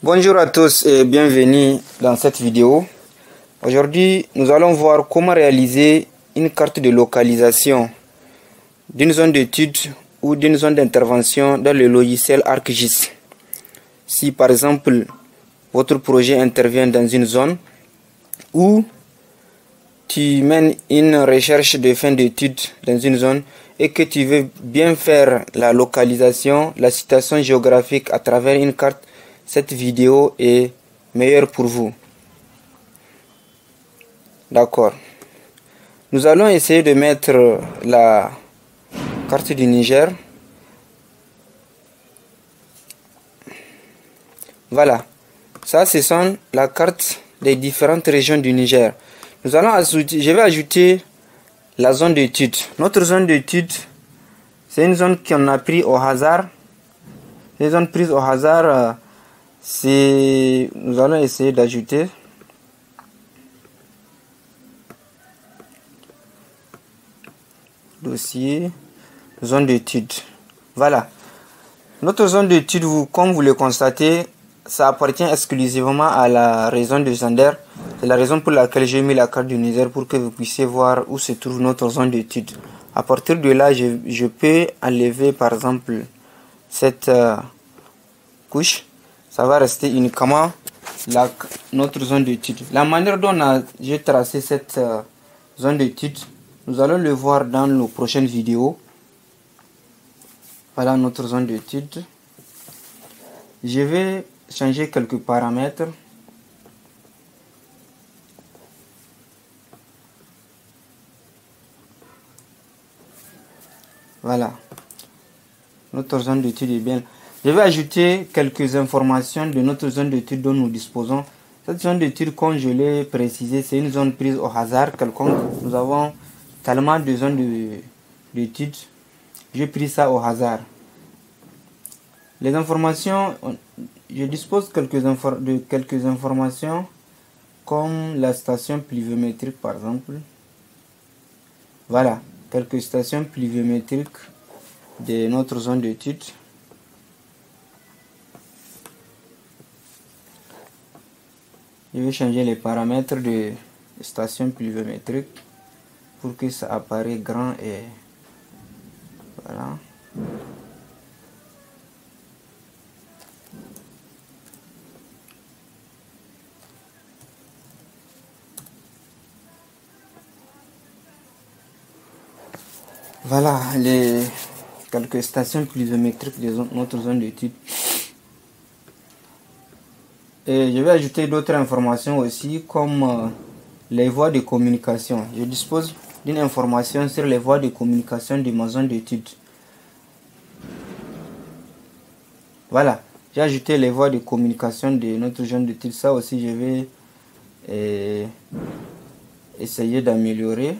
Bonjour à tous et bienvenue dans cette vidéo. Aujourd'hui, nous allons voir comment réaliser une carte de localisation d'une zone d'étude ou d'une zone d'intervention dans le logiciel ArcGIS. Si par exemple, votre projet intervient dans une zone ou tu mènes une recherche de fin d'étude dans une zone et que tu veux bien faire la localisation, la situation géographique à travers une carte, cette vidéo est meilleure pour vous. D'accord. Nous allons essayer de mettre la carte du Niger. Voilà. Ça, ce sont la carte des différentes régions du Niger. Nous allons ajouter, je vais ajouter la zone d'étude. Notre zone d'étude, c'est une zone qu'on a prise au hasard. Les zones prises au hasard, nous allons essayer d'ajouter. Dossier, zone d'étude. Voilà. Notre zone d'étude, comme vous le constatez, ça appartient exclusivement à la région de Zander. C'est la raison pour laquelle j'ai mis la carte du Niger pour que vous puissiez voir où se trouve notre zone d'étude. À partir de là, je peux enlever par exemple cette couche. Ça va rester uniquement notre zone d'étude. La manière dont j'ai tracé cette zone d'étude, nous allons le voir dans nos prochaines vidéos. Voilà notre zone d'étude. Je vais changer quelques paramètres. Voilà. Notre zone d'étude est bien. Je vais ajouter quelques informations de notre zone d'étude dont nous disposons. Cette zone d'étude, comme je l'ai précisé, c'est une zone prise au hasard quelconque. Nous avons tellement de zones d'études. J'ai pris ça au hasard. Les informations, je dispose de quelques informations comme la station pluviométrique par exemple. Voilà, quelques stations pluviométriques de notre zone d'étude. Je vais changer les paramètres de station pluviométrique pour que ça apparaisse grand et voilà. Voilà les quelques stations pluviométriques de notre zone d'étude. Et je vais ajouter d'autres informations aussi comme les voies de communication. Je dispose d'une information sur les voies de communication de ma zone d'étude. Voilà, j'ai ajouté les voies de communication de notre zone d'étude. Ça aussi, je vais essayer d'améliorer.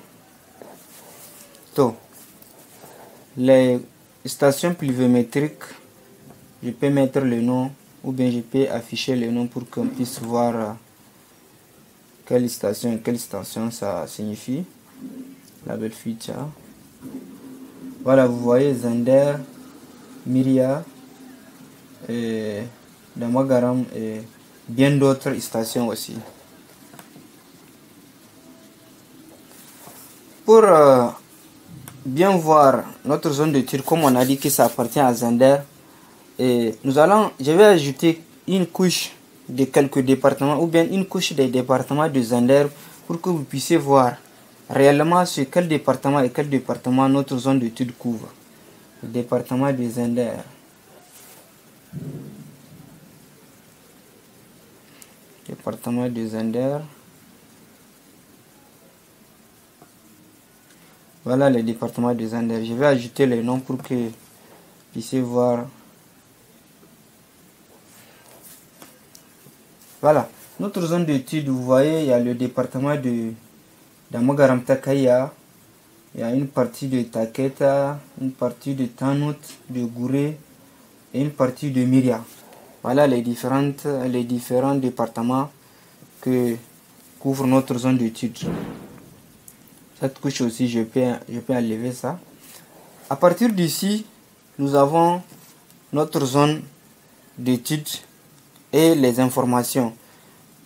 Les stations pluviométriques, je peux mettre le nom ou bien je peux afficher le nom pour qu'on puisse voir quelle station ça signifie. La belle feature. Voilà, vous voyez Zander, Myria, Damagaram et bien d'autres stations aussi. Pour bien voir notre zone de tir, comme on a dit que ça appartient à Zander, et je vais ajouter une couche de quelques départements ou bien une couche des départements de Zander pour que vous puissiez voir réellement sur quel département et quel département notre zone d'étude couvre. Le département de Zander. Département de Zander. Voilà le département de Zander. Je vais ajouter les noms pour que vous puissiez voir. Voilà. Notre zone d'étude, vous voyez, il y a le département de Damagaram Takaya. Il y a une partie de Taketa, une partie de Tanout, de Gouré et une partie de Myria. Voilà les différents départements que couvre notre zone d'étude. Cette couche aussi, je peux enlever ça. À partir d'ici, nous avons notre zone d'étude et les informations.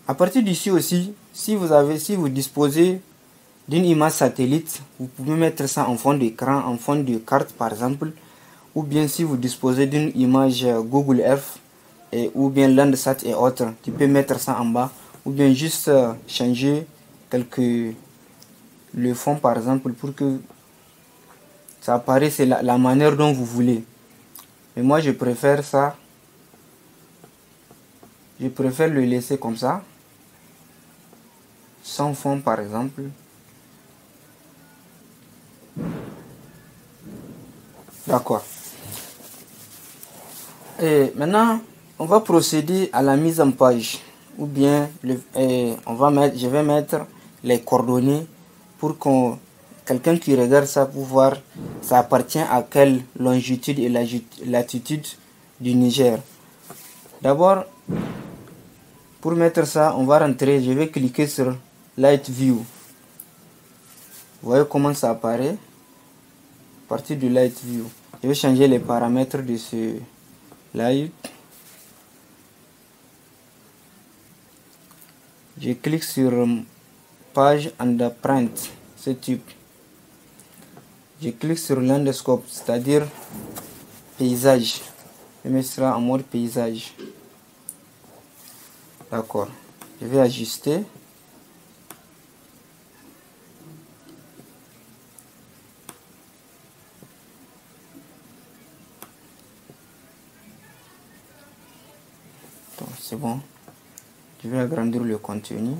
À partir d'ici aussi, si vous disposez d'une image satellite, vous pouvez mettre ça en fond d'écran, en fond de carte par exemple, ou bien si vous disposez d'une image Google Earth ou bien Landsat et autres, tu peux mettre ça en bas, ou bien juste changer le fond par exemple pour que ça apparaisse la manière dont vous voulez. Mais moi je préfère ça, je préfère le laisser comme ça, sans fond par exemple. D'accord. Et maintenant, on va procéder à la mise en page. Ou bien, je vais mettre les coordonnées pour que quelqu'un qui regarde ça pour voir ça appartient à quelle longitude et latitude du Niger. D'abord, pour mettre ça, on va rentrer, je vais cliquer sur Light View. Vous voyez comment ça apparaît? À partir du Light View, je vais changer les paramètres de ce Light. Je clique sur page and print, ce type. Je clique sur landscape, c'est-à-dire paysage. Je mets ça en mode paysage. D'accord. Je vais ajuster. C'est bon. Je vais agrandir le contenu.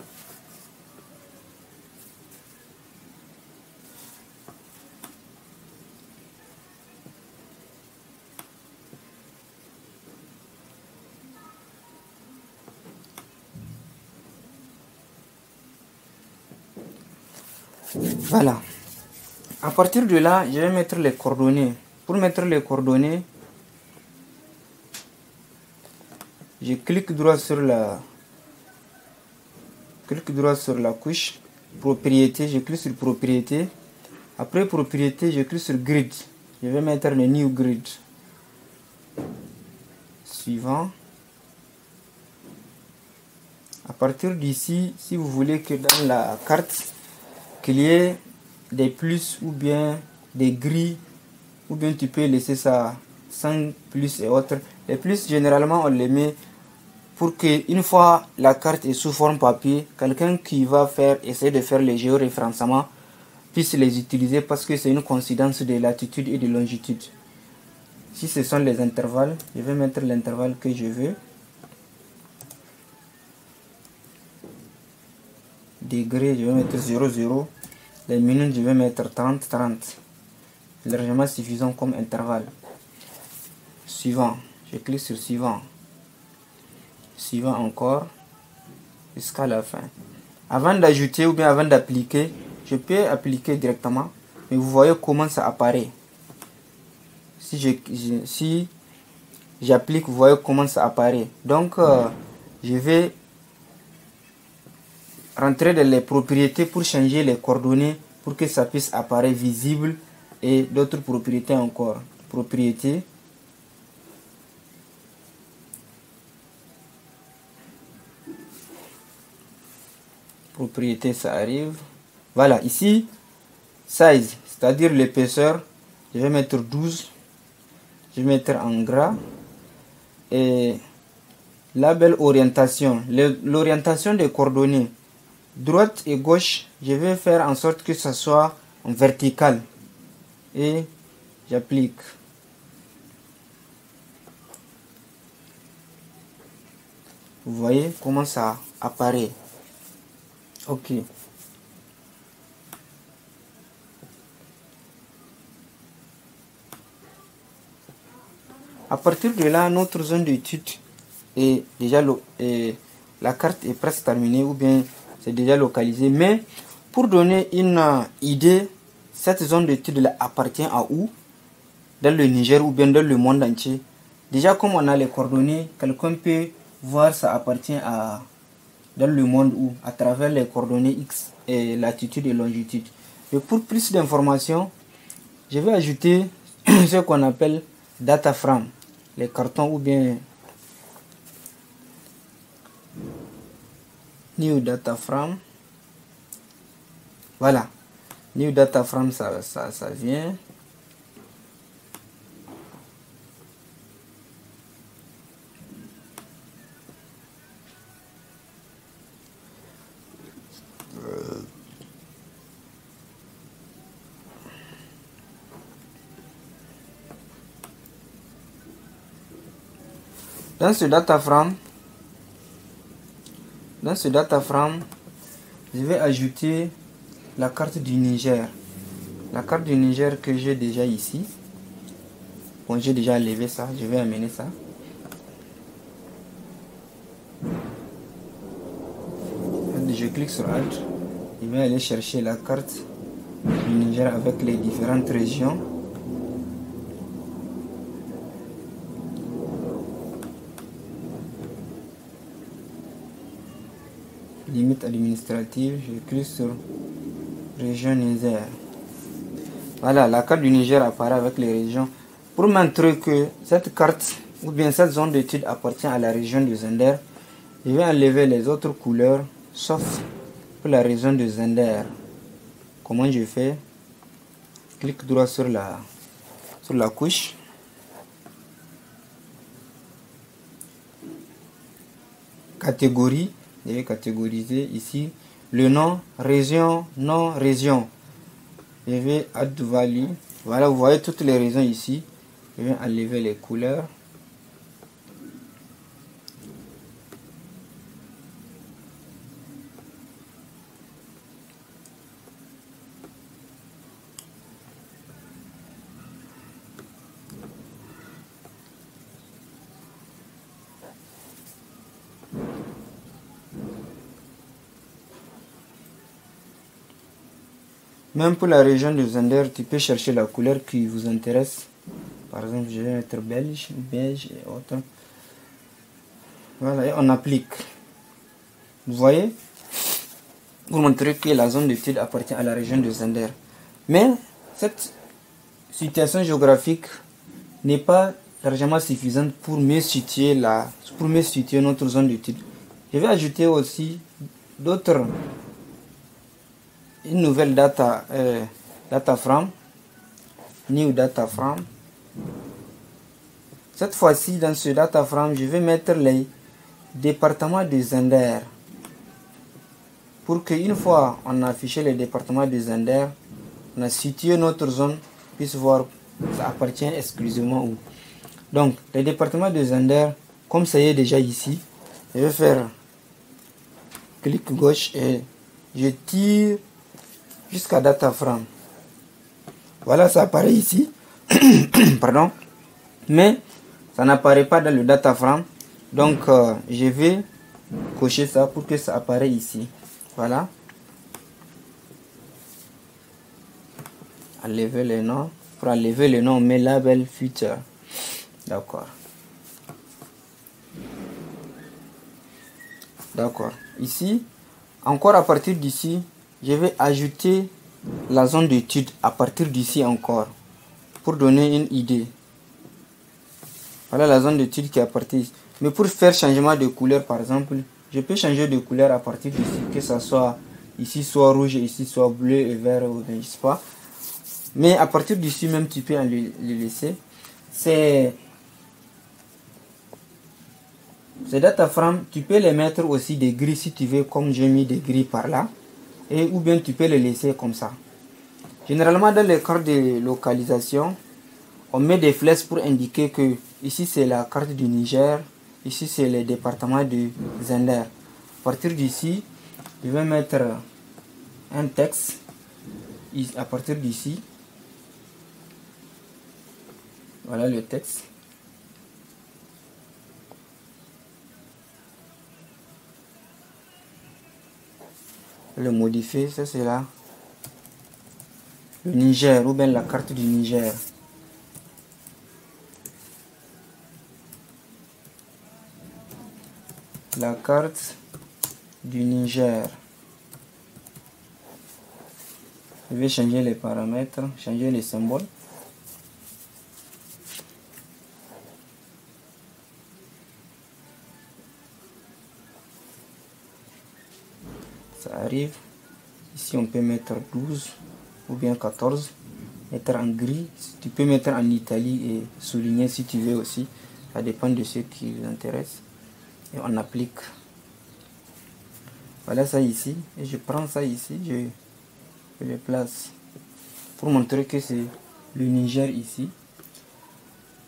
Voilà. À partir de là, je vais mettre les coordonnées. Pour mettre les coordonnées, je clique droit sur la couche propriété, je clique sur propriété. Après propriété, je clique sur grid. Je vais mettre le new grid. Suivant. À partir d'ici, si vous voulez que dans la carte qu'il y ait des plus ou bien des gris, ou bien tu peux laisser ça sans plus et autres. Les plus, généralement, on les met pour que une fois la carte est sous forme papier, quelqu'un qui va essayer de faire les géoréférencements puisse les utiliser parce que c'est une coïncidence de latitude et de longitude. Si ce sont les intervalles, je vais mettre l'intervalle que je veux. Degrés, je vais mettre 0,0. Les minutes, je vais mettre 30, 30. Largement suffisant comme intervalle. Suivant, je clique sur suivant. Suivant encore, jusqu'à la fin. Avant d'ajouter ou bien avant d'appliquer, je peux appliquer directement, mais vous voyez comment ça apparaît. Si j'applique, vous voyez comment ça apparaît. Donc, je vais rentrer dans les propriétés pour changer les coordonnées pour que ça puisse apparaître visible et d'autres propriétés encore. Propriété. Propriété, ça arrive. Voilà, ici, size, c'est-à-dire l'épaisseur, je vais mettre 12. Je vais mettre en gras. Et label orientation. L'orientation des coordonnées. Droite et gauche, je vais faire en sorte que ça soit en vertical. Et j'applique. Vous voyez comment ça apparaît. Ok. À partir de là, notre zone d'étude est déjà la carte est presque terminée ou bien c'est déjà localisé. Mais pour donner une idée, cette zone d'étude appartient à où? Dans le Niger ou bien dans le monde entier. Déjà, comme on a les coordonnées, quelqu'un peut voir ça appartient à dans le monde où à travers les coordonnées X et latitude et longitude. Et pour plus d'informations, je vais ajouter ce qu'on appelle data frame, les cartons ou bien New data frame. Voilà. New data frame, ça vient. Dans ce data frame, je vais ajouter la carte du Niger. La carte du Niger que j'ai déjà ici. Bon, j'ai déjà enlevé ça, je vais amener ça. Je clique sur Alt. Je vais aller chercher la carte du Niger avec les différentes régions. Limite administrative, je clique sur région Niger. Voilà, la carte du Niger apparaît avec les régions. Pour montrer que cette carte ou bien cette zone d'étude appartient à la région de Zender, je vais enlever les autres couleurs sauf pour la région de Zender. Comment je fais? Clique droit sur la couche. Catégorie. Je vais catégoriser ici le nom, région, non, région. Je vais add value. Voilà, vous voyez toutes les régions ici. Je vais enlever les couleurs. Même pour la région de Zender, tu peux chercher la couleur qui vous intéresse. Par exemple, je vais mettre beige et autres. Voilà, et on applique. Vous voyez? Pour montrer que la zone d'étude appartient à la région de Zender. Mais cette situation géographique n'est pas largement suffisante pour mieux situer notre zone d'étude. Je vais ajouter aussi une nouvelle data frame, new data frame. Cette fois-ci, dans ce data frame, je vais mettre les départements de Zender. Pour qu'une fois on a affiché les départements de Zender, on a situé notre zone, puisse voir ça appartient exclusivement où. Donc, les départements de Zender, comme ça y est déjà ici, je vais faire clic gauche et je tire jusqu'à data frame. Voilà, ça apparaît ici. Pardon. Mais ça n'apparaît pas dans le data frame. Donc, je vais cocher ça pour que ça apparaisse ici. Voilà. Enlever les noms. Pour enlever le nom, on met label future. D'accord. D'accord. Ici, encore à partir d'ici, je vais ajouter la zone d'étude à partir d'ici encore. Pour donner une idée. Voilà la zone d'étude qui est à partir ici. Mais pour faire changement de couleur, par exemple, je peux changer de couleur à partir d'ici. Que ça soit ici soit rouge, ici soit bleu et vert, ou je sais pas. Mais à partir d'ici même, tu peux le laisser. Ces data frame, tu peux les mettre aussi des grilles si tu veux, comme j'ai mis des grilles par là. Et ou bien tu peux les laisser comme ça. Généralement, dans les cartes de localisation, on met des flèches pour indiquer que ici c'est la carte du Niger, ici c'est le département de Zender. À partir d'ici, je vais mettre un texte à partir d'ici. Voilà le texte. Le modifier, ça c'est là. Le Niger ou bien la carte du Niger. La carte du Niger. Je vais changer les paramètres, changer les symboles. ça arrive. Ici on peut mettre 12 ou bien 14, mettre en gris. Tu peux mettre en Italie et souligner si tu veux aussi, ça dépend de ce qui vous intéresse. Et on applique. Voilà ça ici, et je prends ça ici, je le place pour montrer que c'est le Niger ici.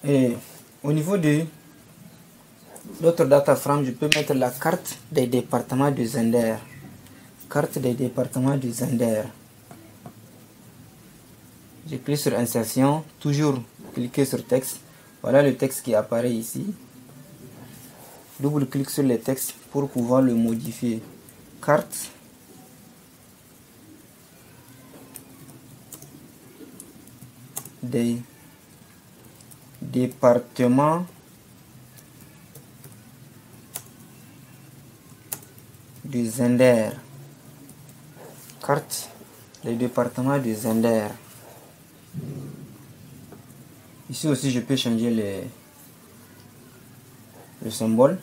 Et au niveau de l'autre data frame, je peux mettre la carte des départements de Zender. Carte des départements de Zender. J'ai cliqué sur insertion, toujours cliquer sur texte. Voilà le texte qui apparaît ici. Double clic sur le texte pour pouvoir le modifier. Carte des départements de Zender. Carte des départements de Zender. Ici aussi je peux changer le symbole.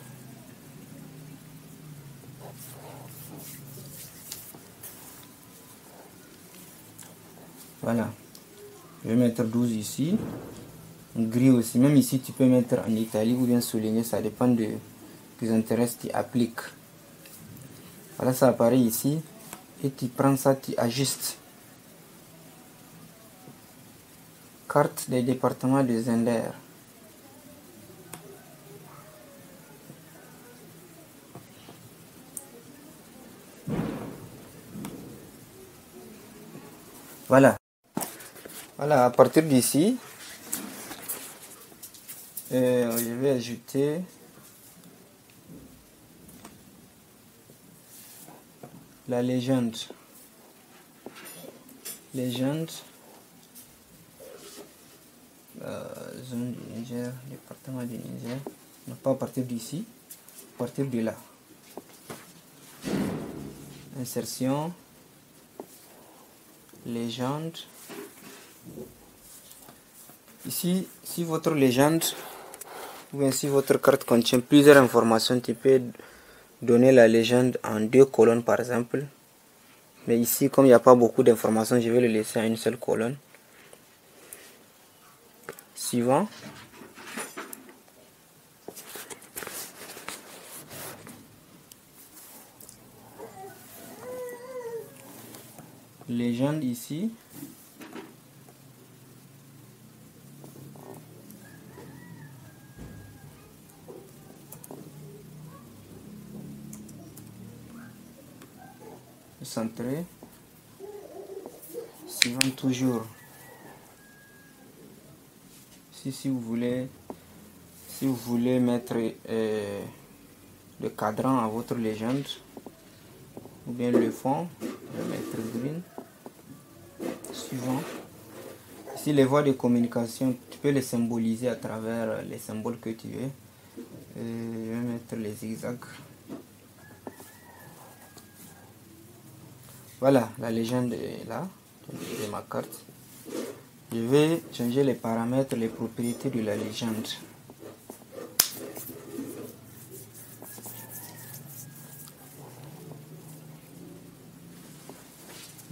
Voilà. Je vais mettre 12 ici. Gris aussi. Même ici tu peux mettre en Italie ou bien souligner. Ça dépend de tes intérêts qui appliquent. Voilà, ça apparaît ici. Et tu prends ça, tu ajustes. Carte des départements de Zender. Voilà. Voilà, à partir d'ici, je vais ajouter la légende. Légende. Zone du Niger, département du Niger. Non, pas à partir d'ici, à partir de là. Insertion. Légende. Ici, si votre légende ou bien si votre carte contient plusieurs informations, tu peux donner la légende en 2 colonnes par exemple. Mais ici, comme il n'y a pas beaucoup d'informations, je vais le laisser à une seule colonne. Suivant. Légende ici. Centré. Suivant toujours. Si vous voulez mettre le cadran à votre légende ou bien le fond, je vais mettre green. Suivant. Ici les voies de communication, tu peux les symboliser à travers les symboles que tu veux. Je vais mettre les zigzags. Voilà, la légende est là, de ma carte. Je vais changer les paramètres, les propriétés de la légende.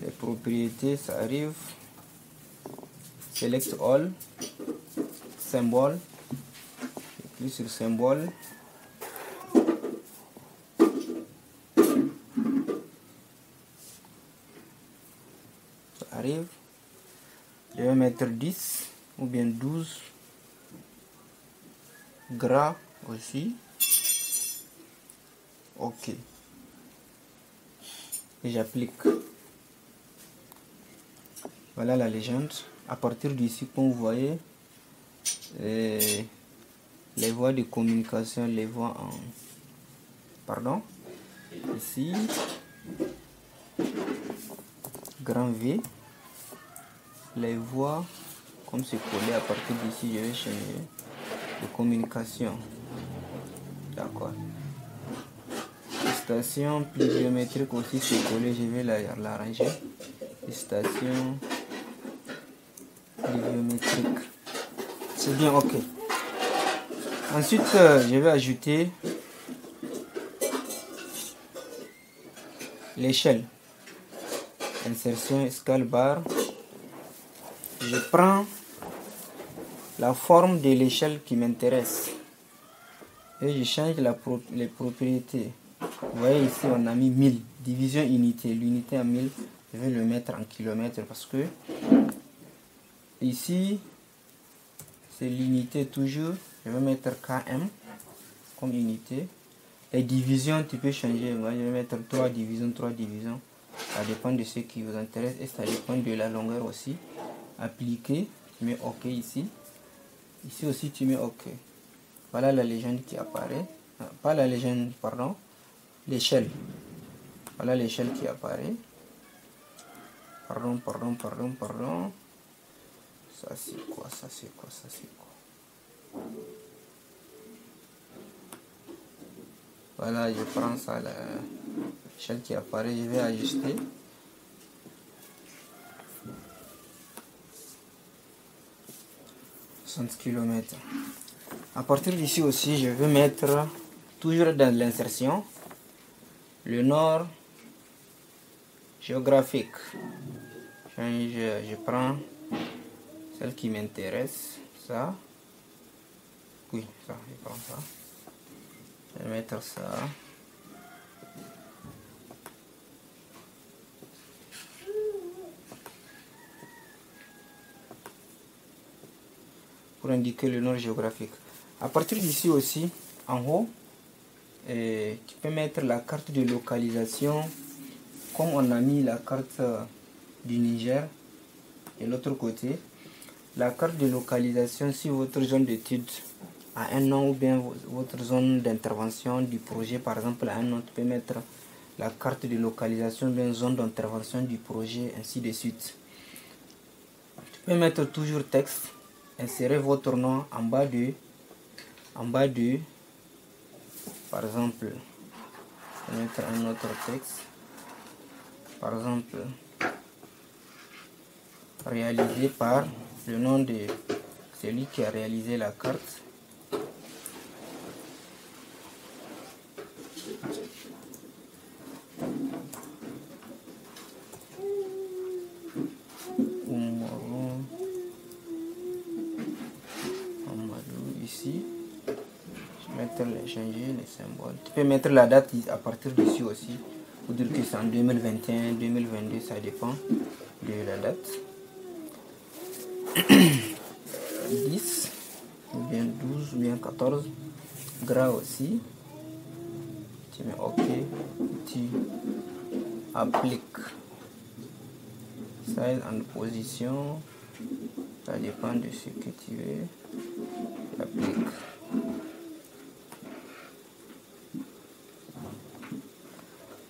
Les propriétés, ça arrive. Select all, symbole. Je clique sur symbole. Arrive, je vais mettre 10 ou bien 12, gras aussi, ok, et j'applique. Voilà la légende. À partir d'ici, comme vous voyez, les voies de communication, les voies en, pardon, ici, grand V. Les voies, comme c'est collé à partir d'ici, je vais changer de communication. D'accord. Station pluviométrique aussi, c'est collé, je vais l'arranger. Station pluviométrique. C'est bien, ok. Ensuite, je vais ajouter l'échelle. Insertion, escale, barre. Je prends la forme de l'échelle qui m'intéresse. Et je change les propriétés. Vous voyez ici, on a mis 1000. Division unité. L'unité à 1000, je vais le mettre en kilomètres parce que ici, c'est l'unité toujours. Je vais mettre km comme unité. Les divisions, tu peux changer. Moi, je vais mettre 3 divisions, 3 divisions. Ça dépend de ce qui vous intéresse et ça dépend de la longueur aussi. Appliquer, tu mets OK ici. Ici aussi, tu mets OK. Voilà la légende qui apparaît. Pas la légende, pardon. L'échelle. Voilà l'échelle qui apparaît. Pardon. Ça c'est quoi, ça c'est quoi, ça c'est quoi. Voilà, je prends ça, l'échelle qui apparaît, je vais ajuster. km. À partir d'ici aussi, je vais mettre toujours dans l'insertion le nord géographique. Je prends celle qui m'intéresse, ça. Oui, ça, je prends ça. Je vais mettre ça. Pour indiquer le nord géographique. À partir d'ici aussi, en haut, tu peux mettre la carte de localisation. Comme on a mis la carte du Niger de l'autre côté, la carte de localisation, si votre zone d'étude a un nom ou bien votre zone d'intervention du projet, par exemple, a un nom, tu peux mettre la carte de localisation, bien zone d'intervention du projet, ainsi de suite. Tu peux mettre toujours texte, insérer votre nom en bas de, par exemple, je vais mettre un autre texte, par exemple, réalisé par le nom de celui qui a réalisé la carte. Ici, je vais mettre changer les symboles. Tu peux mettre la date à partir d'ici aussi, pour dire que c'est en 2021, 2022, ça dépend de la date. 10 ou bien 12 ou bien 14 gras aussi. Tu mets OK, tu appliques. Size en position, ça dépend de ce que tu veux. Applique.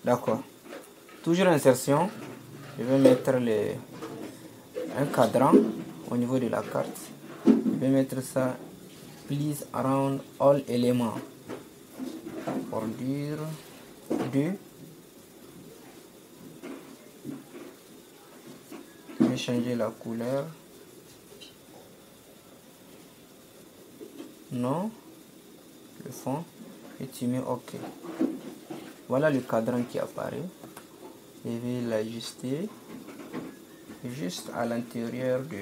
D'accord. Toujours insertion. Je vais mettre un cadran au niveau de la carte. Je vais mettre ça. Please around all éléments. Bordure 2. Je vais changer la couleur. Non. Le fond. Et tu mets OK. Voilà le cadran qui apparaît. Je vais l'ajuster juste à l'intérieur de...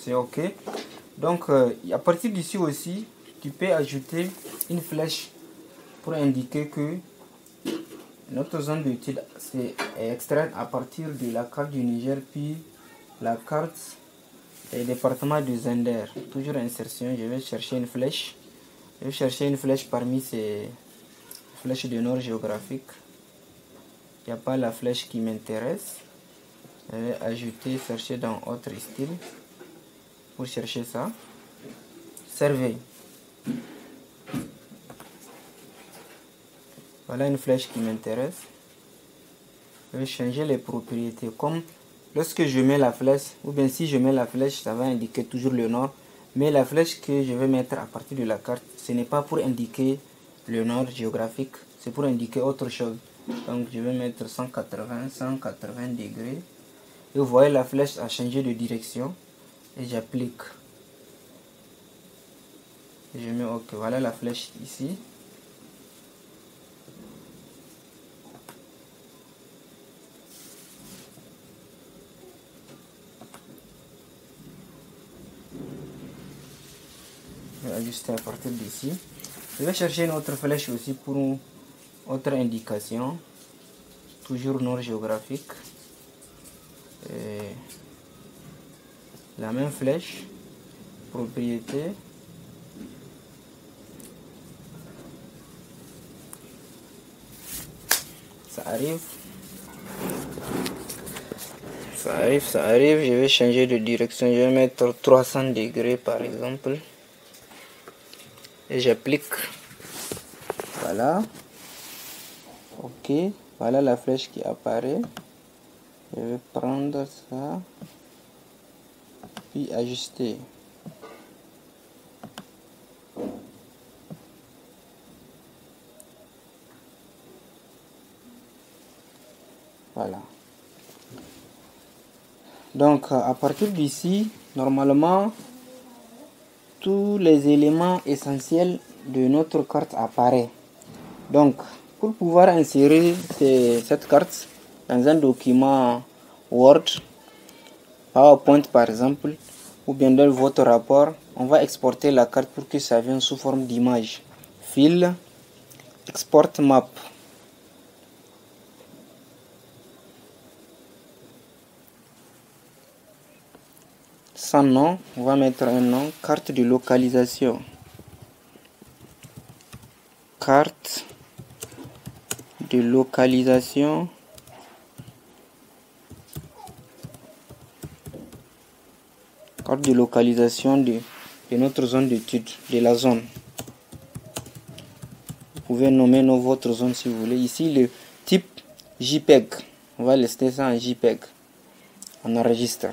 C'est OK. Donc, à partir d'ici aussi, tu peux ajouter une flèche pour indiquer que notre zone d'étude est extraite à partir de la carte du Niger, puis la carte et département de Zender. Toujours insertion, je vais chercher une flèche. Je vais chercher une flèche parmi ces flèches de nord géographique. Il n'y a pas la flèche qui m'intéresse. Je vais ajouter, chercher dans autre style. Pour chercher ça, surveille. Voilà une flèche qui m'intéresse. Je vais changer les propriétés. Comme lorsque je mets la flèche, ou bien si je mets la flèche, ça va indiquer toujours le nord. Mais la flèche que je vais mettre à partir de la carte, ce n'est pas pour indiquer le nord géographique, c'est pour indiquer autre chose. Donc je vais mettre 180 degrés. Et vous voyez la flèche a changé de direction. Et j'applique. Je mets OK. Voilà la flèche ici. Je vais ajuster à partir d'ici. Je vais chercher une autre flèche aussi pour une autre indication. Toujours nord géographique. Et la même flèche. Propriété. Ça arrive. Ça arrive. Je vais changer de direction. Je vais mettre 300 degrés par exemple. Et j'applique. Voilà. OK. Voilà la flèche qui apparaît. Je vais prendre ça. Puis ajuster. Voilà. Donc à partir d'ici, normalement, tous les éléments essentiels de notre carte apparaissent. Donc, pour pouvoir insérer cette carte dans un document Word, PowerPoint par exemple, ou bien dans votre rapport, on va exporter la carte pour que ça vienne sous forme d'image. File, Export Map. Sans nom, on va mettre un nom, carte de localisation. Carte de localisation. Carte de localisation de notre zone d'étude, de la zone. Vous pouvez nommer votre zone si vous voulez. Ici, le type JPEG. On va laisser ça en JPEG. On enregistre.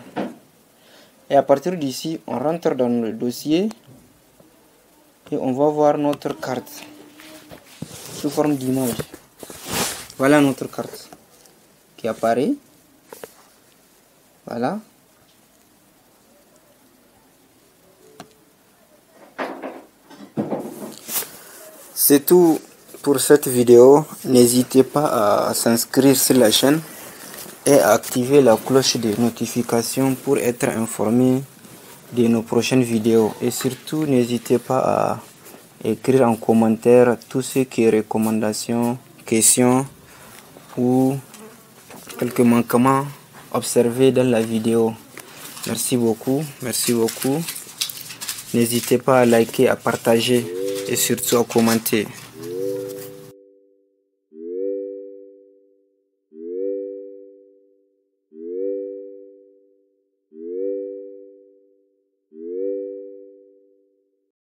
Et à partir d'ici, on rentre dans le dossier et on va voir notre carte sous forme d'image. Voilà notre carte qui apparaît. Voilà. C'est tout pour cette vidéo. N'hésitez pas à s'inscrire sur la chaîne et à activer la cloche de notification pour être informé de nos prochaines vidéos. Et surtout, n'hésitez pas à écrire en commentaire tout ce qui est recommandations, questions ou quelques manquements observés dans la vidéo. Merci beaucoup. N'hésitez pas à liker, à partager et surtout à commenter.